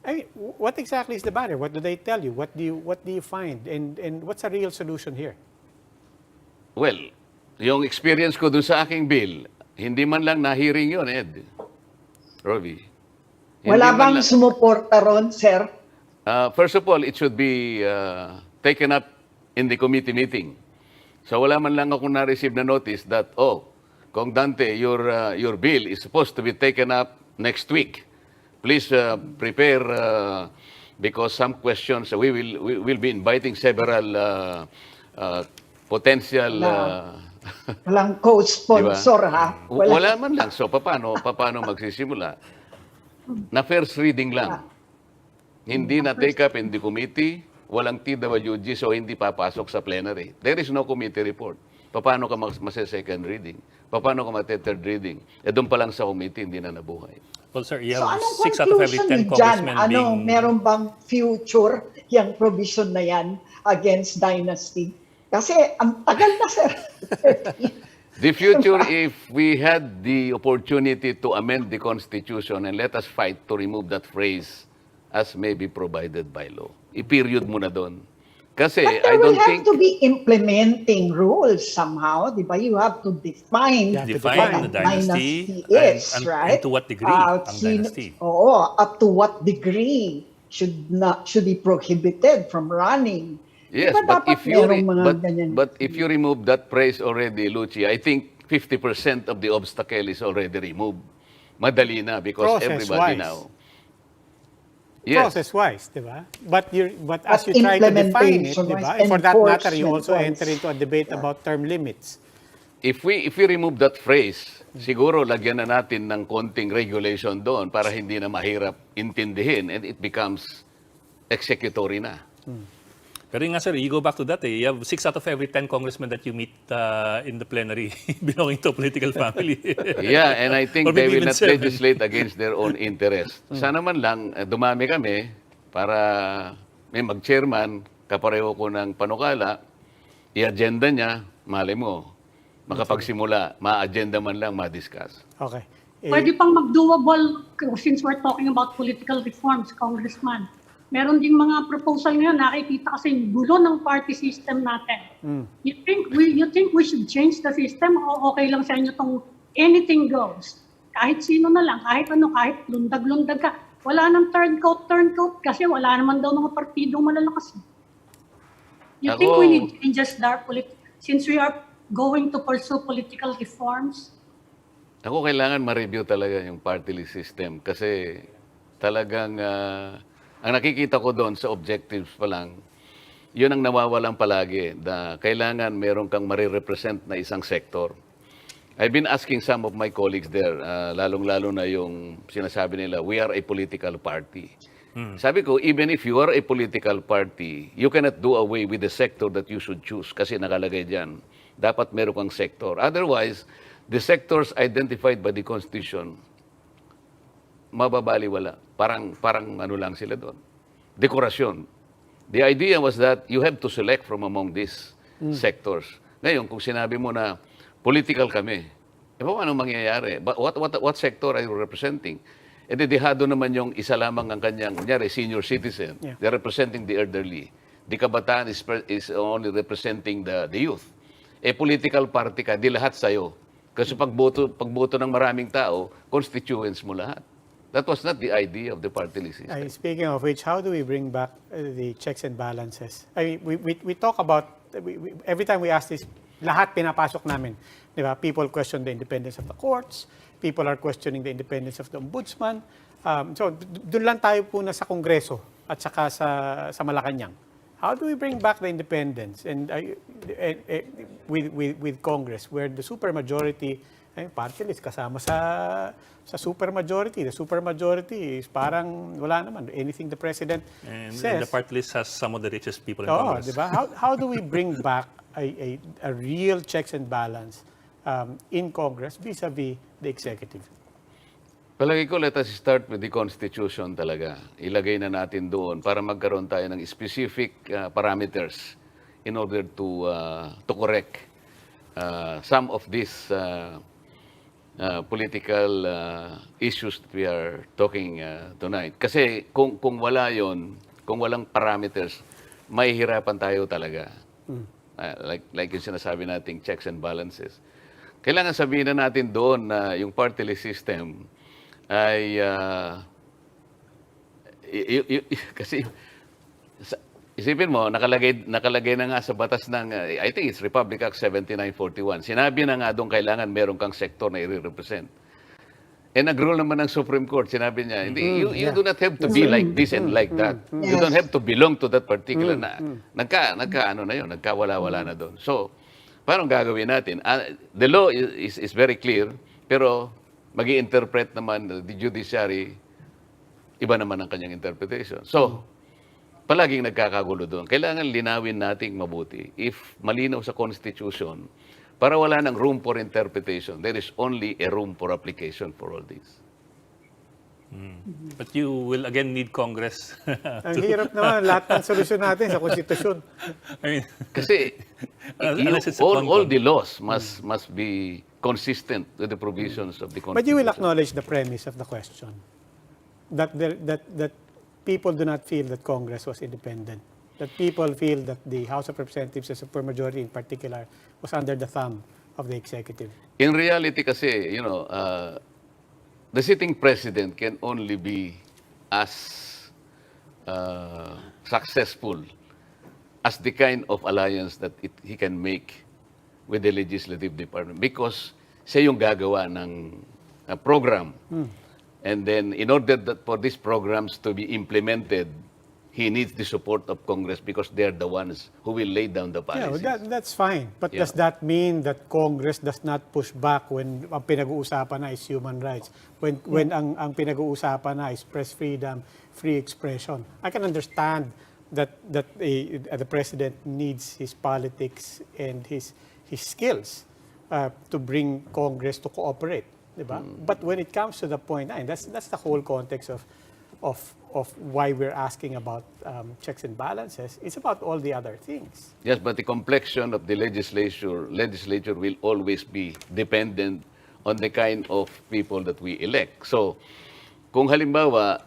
I mean, what exactly is the barrier? What do they tell you? What do you find? And what's a real solution here? Well, yung experience ko dun sa aking bill, hindi man lang na-hearing yun, Ed. Robbie. Wala bang sumuporta ron, sir? First of all, it should be taken up in the committee meeting. So wala man lang ako na-receive na notice that, Kong Dante, your bill is supposed to be taken up next week. Please prepare because some questions, we will be inviting several potential... Walang co-sponsor, ha? Wala man lang. So paano magsisimula? Na first reading lang. Hindi na take up in the committee, walang TWG, so hindi papasok sa plenary. There is no committee report. Paano ka mas-second reading? Paano ka mate-third reading? Doon pa lang sa committee, hindi na nabuhay. Well, sir, you So have anong 6 out of every conclusion 10 niyo dyan? congressmen Ano, being... meron bang future yung provision na yan against dynasty? Kasi ang tagal na, sir. The future, if we had the opportunity to amend the Constitution and let us fight to remove that phrase as may be provided by law. I-period mo na doon. Kasi But I there will don't have think... to be implementing rules somehow, di ba? You have to define Define what the a dynasty is, and right? to what degree ang dynasty. Oo, up to what degree should be prohibited from running. Yes, Di ba but dapat if you merong mga ganyan? but if you remove that phrase already, Lucy, I think 50% of the obstacle is already removed. Madali na because everybody Process-wise. now. Yes. Process-wise, di ba? But as you try to define it, di ba? And for that matter, you also enter into a debate about term limits. If we remove that phrase, siguro lagyan na natin ng konting regulation doon para hindi na mahirap intindihin and it becomes executory na. Pero nga sir, you go back to that you have 6 out of every 10 congressmen that you meet in the plenary belonging to a political family. Yeah, and I think Or they maybe will even not 7. legislate against their own interest. Sana man lang dumami kami para may mag-chairman, kapareho ko ng panukala, i-agenda niya, malay mo, makapagsimula, ma-agenda man lang, ma-discuss. Okay. Pwede pang mag-doable since we're talking about political reforms, Congressman. Meron ding mga proposal ngayon, nakikita kasi yung gulo ng party system natin. You think we should change the system o okay lang sa inyo tong anything goes? Kahit sino na lang, kahit ano, kahit lundag-lundag ka. Wala nang turncoat kasi wala naman daw mga partidong malalakas. You think we need changes there since we are going to pursue political reforms? Ako kailangan ma-review talaga yung party list system kasi talagang ang nakikita ko doon sa objectives pa lang, yun ang nawawalan palagi na kailangan meron kang marirepresent na isang sektor. I've been asking some of my colleagues there, lalong-lalo na yung sinasabi nila, we are a political party. Sabi ko, even if you are a political party, you cannot do away with the sector that you should choose kasi nakalagay dyan. Dapat meron kang sector. Otherwise, the sectors identified by the Constitution, mababaliwala. Parang ano lang sila doon. Dekorasyon. The idea was that you have to select from among these sectors. Ngayon, kung sinabi mo na political kami, paano mangyayari? What sector are you representing? E dehado naman yung isa lamang ang kanyang, kunyari, senior citizen. Yeah. They're representing the elderly. The kabataan is only representing the youth. Political party ka, di lahat sa'yo. Kasi pagboto ng maraming tao, constituents mo lahat. That was not the idea of the party list system. Speaking of which, how do we bring back the checks and balances? We talk about, every time we ask this, lahat pinapasok namin. Di ba? People question the independence of the courts. People are questioning the independence of the ombudsman. So, doon lang tayo po na sa Kongreso at saka sa Malacanang. How do we bring back the independence and with Congress where the supermajority party list kasama sa supermajority. The supermajority is parang wala naman. Anything the president says. And the party list has some of the richest people in Congress. Diba? How do we bring back a real checks and balance in Congress vis-a-vis the executive? Palagi ko, let us start with the Constitution talaga. Ilagay na natin doon para magkaroon tayo ng specific parameters in order to correct some of these political issues that we are talking tonight. Kasi kung wala yon, kung walang parameters, mahihirapan tayo talaga. Like yung sinasabi nating checks and balances. Kailangan sabihin na natin doon na yung party list system ay kasi isipin mo, nakalagay na nga sa batas ng, I think it's Republic Act 7941. Sinabi na nga doon kailangan meron kang sektor na i-represent. And nag-rule naman ng Supreme Court, sinabi niya, you do not have to be like this and like that. You don't have to belong to that particular na. Nagka-ano na yun, nagkawala-wala na doon. So, paano gagawin natin? The law is very clear, pero mag-i-interpret naman the judiciary, iba naman ang kanyang interpretation. So, palaging nagkakagulo doon. Kailangan linawin nating mabuti. If malinaw sa Constitution, para wala ng room for interpretation, there is only a room for application for all this. But you will again need Congress. Ang hirap naman, lahat ng solusyon natin sa konstitusyon. I mean, Kasi unless it's a all con-con. the laws must be consistent with the provisions of the Constitution. But you will acknowledge the premise of the question, that people do not feel that Congress was independent, that people feel that the House of Representatives, a supermajority in particular, was under the thumb of the executive. In reality kasi, the sitting president can only be as successful as the kind of alliance that he can make with the legislative department because siya yung gagawa ng program. And then in order for these programs to be implemented, he needs the support of Congress because they're the ones who will lay down the Yeah, policies. that's fine. But Yeah. does that mean that Congress does not push back when ang pinag-uusapan na is human rights? When ang pinag-uusapan na is press freedom, free expression? I can understand that the president needs his politics and his skills to bring Congress to cooperate, diba? But when it comes to the point, and that's the whole context of why we're asking about checks and balances. It's about all the other things. Yes, but the complexion of the legislature will always be dependent on the kind of people that we elect. So, kung halimbawa,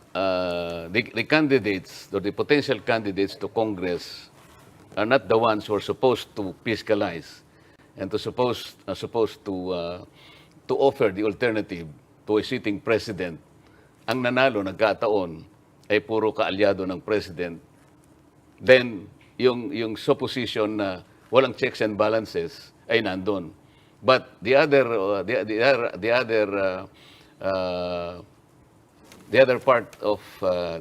the candidates or the potential candidates to Congress are not the ones who are supposed to fiscalize and supposed to offer the alternative to a sitting president, ang nanalo nagkataon ay puro kaalyado ng president, then yung supposition na walang checks and balances ay nandun. But the other part of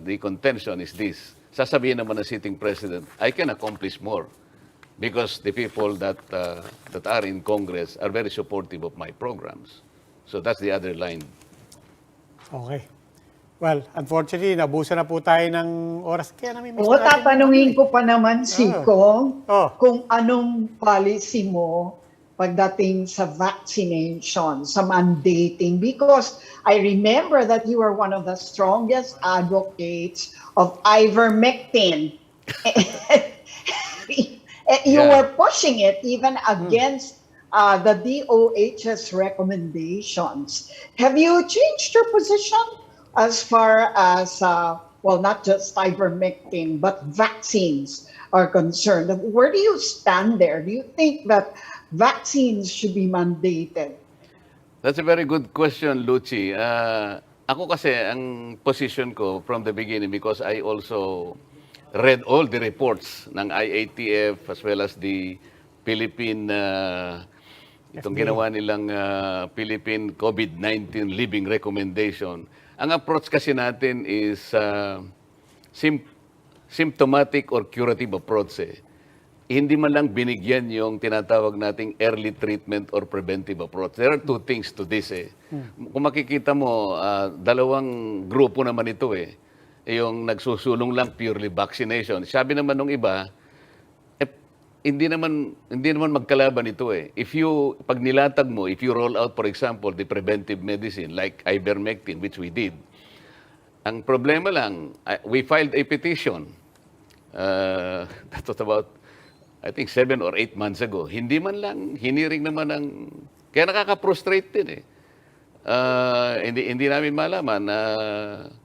the contention is this. Sasabihin naman ng sitting president, I can accomplish more because the people that are in Congress are very supportive of my programs. So that's the other line. Okay. Well, unfortunately, nabusan na po tayo ng oras. Kaya namimiss O, natin. tatanungin ko pa naman si Kong kung anong policy mo pagdating sa vaccination, sa mandating. Because I remember that you are one of the strongest advocates of ivermectin. You were pushing it even against the DOH's recommendations. Have you changed your position as far as, well, not just ivermectin, but vaccines are concerned? Where do you stand there? Do you think that vaccines should be mandated? That's a very good question, Lucy. Ako kasi, ang position ko from the beginning, because I also read all the reports ng IATF as well as the Philippine, itong ginawa nilang Philippine COVID-19 Living Recommendation. Ang approach kasi natin is symptomatic or curative approach. Hindi man lang binigyan yung tinatawag nating early treatment or preventive approach. There are two things to this. Kung makikita mo, dalawang grupo naman ito yung nagsusulong lang purely vaccination. Sabi naman nung iba, hindi naman magkalaban ito pag nilatag mo, if you roll out, for example, the preventive medicine like ivermectin, which we did, ang problema lang, we filed a petition. That was about, I think, 7 or 8 months ago. Hindi man lang, hiniring naman ng, kaya nakaka-frustrate din hindi namin malaman na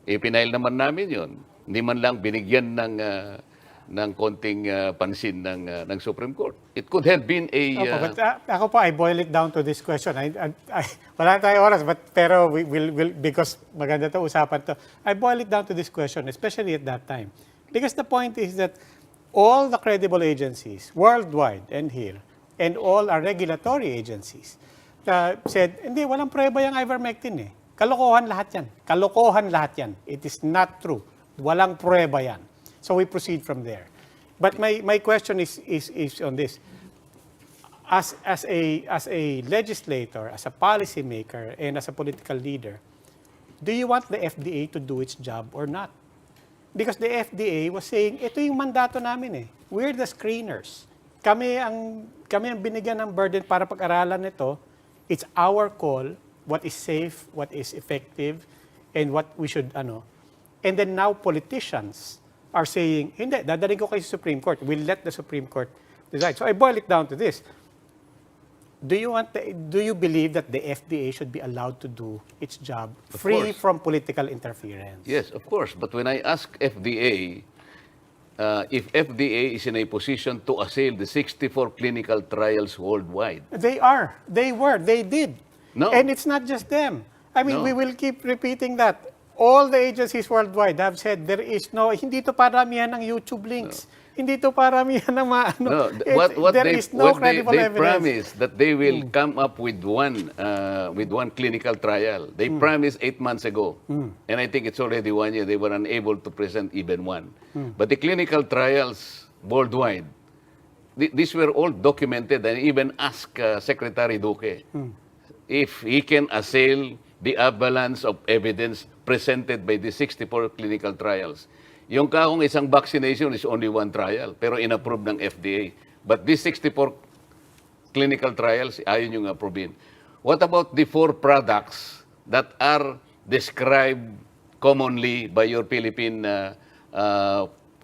ipinail naman namin yon. Hindi man lang binigyan ng konting pansin ng Supreme Court. It could have been a... But ako pa, I boil it down to this question. Wala tayong oras, pero we'll, because maganda to usapan to. I boil it down to this question, especially at that time. Because the point is that all the credible agencies, worldwide and here, and all our regulatory agencies, said, hindi, walang prueba yung ivermectin Kalokohan lahat yan. Kalokohan lahat yan. It is not true. Walang prueba yan. So we proceed from there. But my question is on this. As a legislator, as a policymaker, and as a political leader, do you want the FDA to do its job or not? Because the FDA was saying, ito yung mandato namin We're the screeners. Kami ang binigyan ng burden para pag-aralan ito. It's our call, what is safe, what is effective, and what we should, and then now politicians are saying, hindi, dadaling ko kayo sa Supreme Court. We'll let the Supreme Court decide. So I boil it down to this. Do you believe that the FDA should be allowed to do its job free from political interference? Yes, of course. But when I ask FDA, if FDA is in a position to assail the 64 clinical trials worldwide. They are. They were. They did. No. And it's not just them. I mean, No. we will keep repeating that. All the agencies worldwide have said there is hindi to paramihan ng YouTube links. Hindi to paramihan ng No, there is no credible they evidence. promise that they will come up with one clinical trial. They promised 8 months ago, and I think it's already 1 year. They were unable to present even one. But the clinical trials worldwide, these were all documented, and even asked Secretary Duque if he can assail the avalanche of evidence presented by the 64 clinical trials. Yung kahong isang vaccination is only one trial, pero in-approve ng FDA. But these 64 clinical trials, ayaw yung approvein. What about the 4 products that are described commonly by your Philippine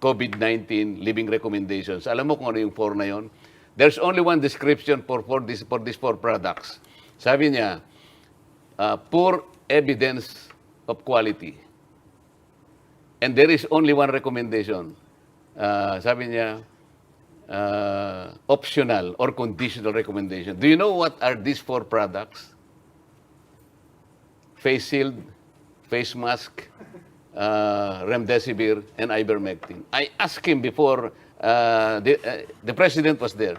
COVID-19 living recommendations? Alam mo kung ano yung 4 na yon? There's only one description for these 4 products. Sabi niya, poor evidence of quality. And there is only one recommendation. Sabi niya, optional or conditional recommendation. Do you know what are these 4 products? Face shield, face mask, remdesivir, and ivermectin. I asked him before the president was there.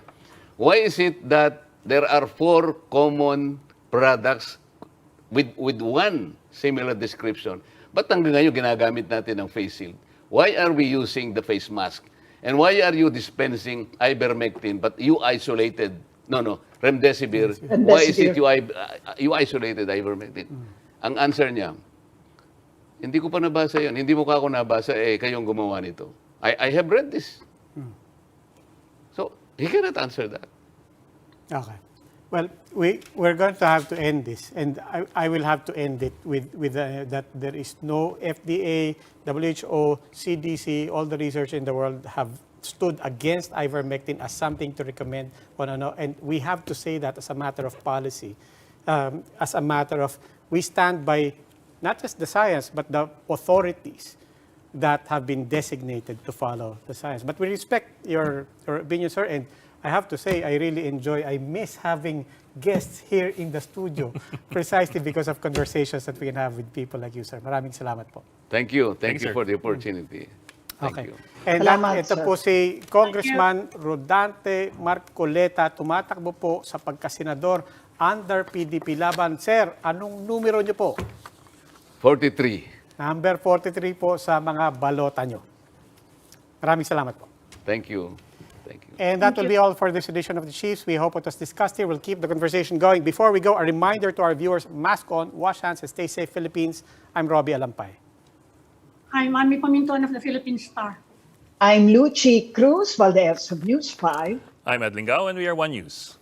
Why is it that there are 4 common products with one similar description? Ba't hanggang ngayon ginagamit natin ang face shield? Why are we using the face mask? And why are you dispensing ivermectin but you isolated, remdesivir? Why is it you isolated ivermectin? Ang answer niya, hindi ko pa nabasa yan. Hindi mo ka ako nabasa, kayong gumawa nito. I have read this. So, he cannot answer that. Okay. Well, we're going to have to end this, and I will have to end it with that there is no FDA, WHO, CDC, all the research in the world have stood against ivermectin as something to recommend, and we have to say that as a matter of policy, as a matter of we stand by not just the science but the authorities that have been designated to follow the science. But we respect your opinion, sir, and I have to say, I miss having guests here in the studio precisely because of conversations that we can have with people like you, sir. Maraming salamat po. Thank you. Thank Thanks, you sir. for the opportunity. Thank you. And Salamat, ito sir. po si Congressman Rodante Marcoleta, tumatakbo po sa pagkasenador under PDP laban. Sir, anong numero niyo po? 43. Number 43 po sa mga balota niyo. Maraming salamat po. Thank you. Thank you. And that will be all for this edition of the Chiefs. We hope it was discussed here. We'll keep the conversation going. Before we go, a reminder to our viewers, mask on, wash hands, and stay safe, Philippines. I'm Robbie Alampay. I'm Ami Paminton of the Philippine Star. I'm Lucy Cruz Valdez of News 5. I'm Ed Lingao, and we are One News.